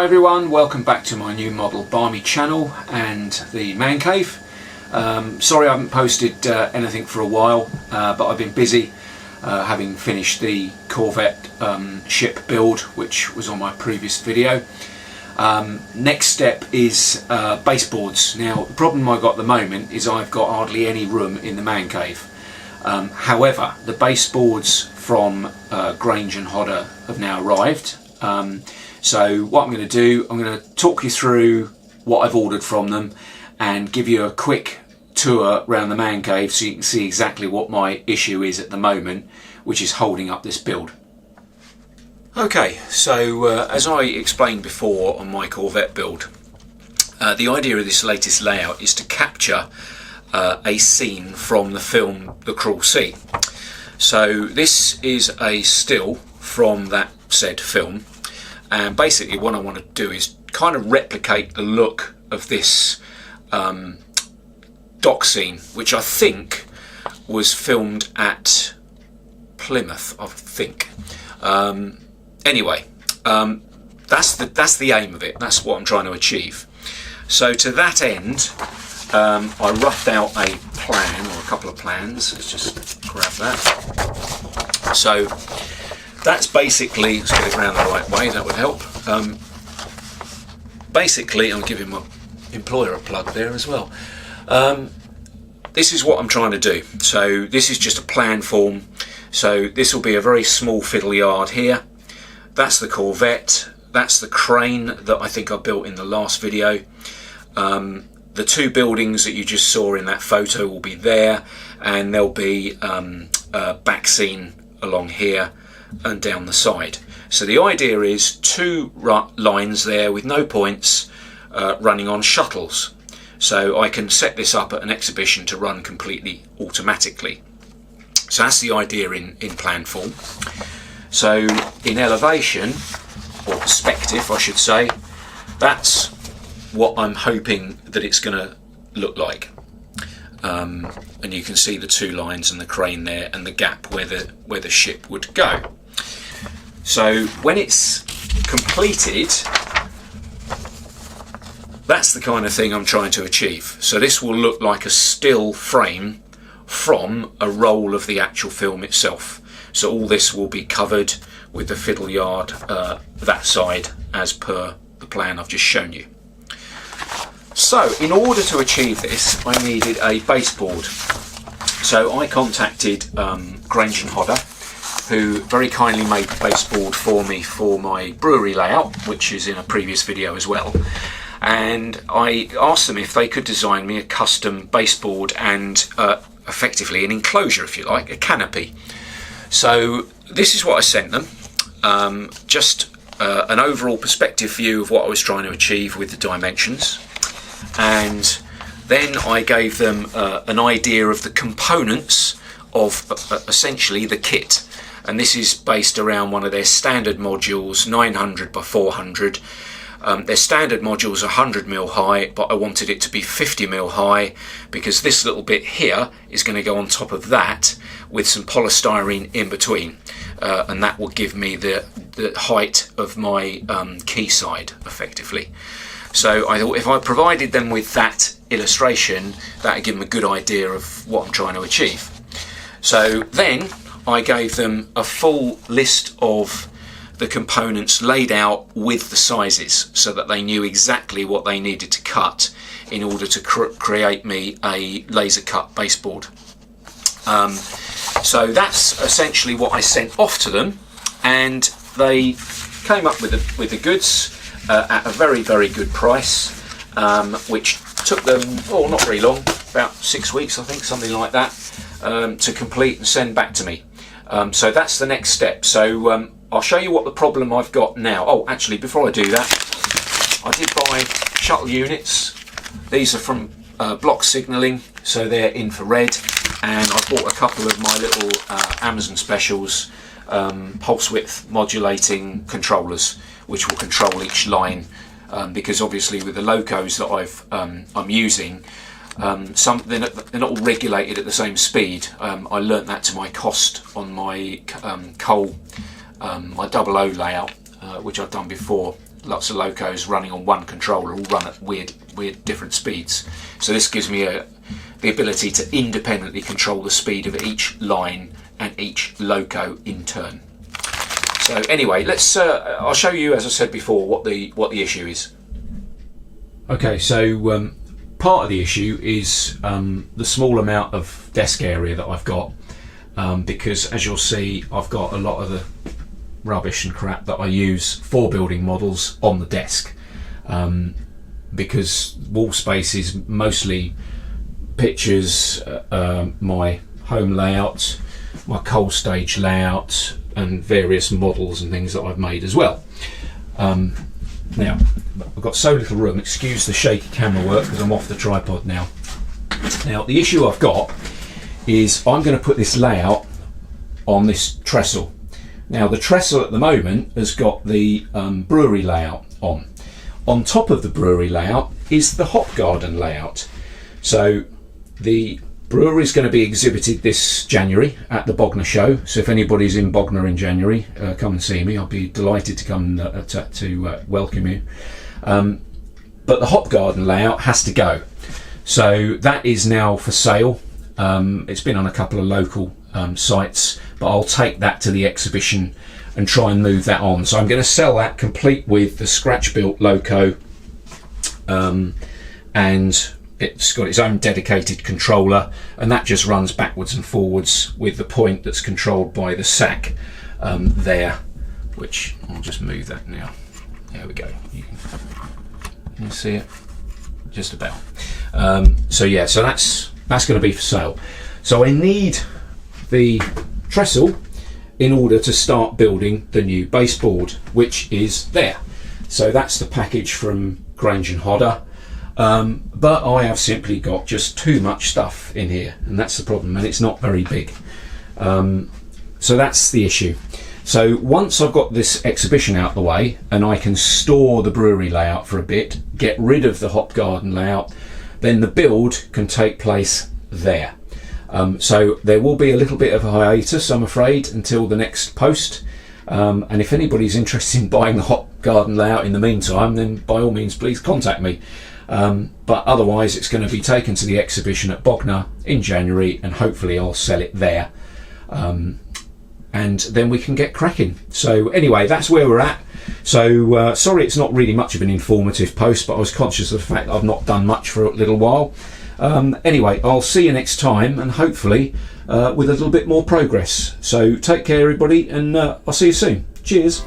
Hi everyone, welcome back to my new model Barmy channel and the man cave. Sorry I haven't posted anything for a while, but I've been busy having finished the Corvette ship build, which was on my previous video. Next step is baseboards. Now the problem I've got at the moment is I've got hardly any room in the man cave. However, the baseboards from Grange and Hodder have now arrived. So what I'm going to do, I'm going to talk you through what I've ordered from them and give you a quick tour around the man cave so you can see exactly what my issue is at the moment, which is holding up this build. Okay, so as I explained before on my Corvette build, the idea of this latest layout is to capture a scene from the film The Cruel Sea. So this is a still from that said film, and basically what I want to do is kind of replicate the look of this dock scene, which I think was filmed at Plymouth, I think. Anyway, that's the aim of it. That's what I'm trying to achieve. So to that end, I roughed out a plan, or a couple of plans. Let's just grab that. So that's basically, let's get it around the right way, that would help. Basically, I'm giving my employer a plug there as well. This is what I'm trying to do. So this is just a plan form. So this will be a very small fiddle yard here. That's the Corvette. That's the crane that I think I built in the last video. The two buildings that you just saw in that photo will be there, and there'll be a back scene along here and down the side. So the idea is two lines there with no points running on shuttles. So I can set this up at an exhibition to run completely automatically. So that's the idea in plan form. So in elevation, or perspective I should say, that's what I'm hoping that it's going to look like. And you can see the two lines and the crane there and the gap where the ship would go. So when it's completed, that's the kind of thing I'm trying to achieve. So this will look like a still frame from a roll of the actual film itself. So all this will be covered with the fiddle yard that side, as per the plan I've just shown you. So in order to achieve this, I needed a baseboard. So I contacted Grange and Hodder, who very kindly made the baseboard for me for my brewery layout, which is in a previous video as well. And I asked them if they could design me a custom baseboard and effectively an enclosure, if you like, a canopy. So this is what I sent them, just an overall perspective view of what I was trying to achieve with the dimensions. And then I gave them an idea of the components of essentially the kit. And this is based around one of their standard modules, 900 by 400. Their standard module is 100mm high, but I wanted it to be 50mm high because this little bit here is going to go on top of that with some polystyrene in between, and that will give me the height of my quayside effectively. So I thought if I provided them with that illustration, that would give them a good idea of what I'm trying to achieve. So then I gave them a full list of the components laid out with the sizes so that they knew exactly what they needed to cut in order to create me a laser cut baseboard. So that's essentially what I sent off to them, and they came up with the goods at a very, very good price, which took them, oh, not very long, about 6 weeks I think, something like that, to complete and send back to me. So that's the next step. So I'll show you what the problem I've got now. Oh, actually, before I do that, I did buy shuttle units. These are from Block Signalling, so they're infrared, and I bought a couple of my little Amazon specials pulse width modulating controllers, which will control each line, because obviously with the locos that I'm using, they're not all regulated at the same speed. I learnt that to my cost on my Cole, my 00 layout, which I've done before. lots of locos running on one controller, all run at weird different speeds. So this gives me the ability to independently control the speed of each line and each loco in turn. So anyway, let's I'll show you, as I said before, what the issue is. Okay, so part of the issue is the small amount of desk area that I've got, because as you'll see, I've got a lot of the rubbish and crap that I use for building models on the desk, because wall space is mostly pictures, my home layout, my coal stage layout, and various models and things that I've made as well. Now, I've got so little room, excuse the shaky camera work because I'm off the tripod now. Now, the issue I've got is I'm going to put this layout on this trestle. Now, the trestle at the moment has got the brewery layout on. On top of the brewery layout is the hop garden layout. So the brewery is going to be exhibited this January at the Bognor show. So if anybody's in Bognor in January, come and see me. I'll be delighted to come to welcome you. But the hop garden layout has to go. So that is now for sale. It's been on a couple of local sites, but I'll take that to the exhibition and try and move that on. So I'm going to sell that complete with the scratch built loco, and it's got its own dedicated controller, and that just runs backwards and forwards with the point that's controlled by the sack there, which I'll just move that now. There we go. You can see it just about. So yeah, so that's going to be for sale. So I need the trestle in order to start building the new baseboard, which is there. So that's the package from Grange and Hodder. But I have simply got just too much stuff in here, and that's the problem, and it's not very big. So that's the issue. So once I've got this exhibition out the way and I can store the brewery layout for a bit, get rid of the hop garden layout, then the build can take place there. So there will be a little bit of a hiatus, I'm afraid, until the next post. And if anybody's interested in buying the hop garden layout in the meantime, then by all means please contact me. But otherwise it's going to be taken to the exhibition at Bognor in January, and hopefully I'll sell it there, and then we can get cracking. So anyway, that's where we're at. So sorry it's not really much of an informative post, but I was conscious of the fact that I've not done much for a little while. Anyway, I'll see you next time, and hopefully with a little bit more progress. So take care everybody, and I'll see you soon. Cheers.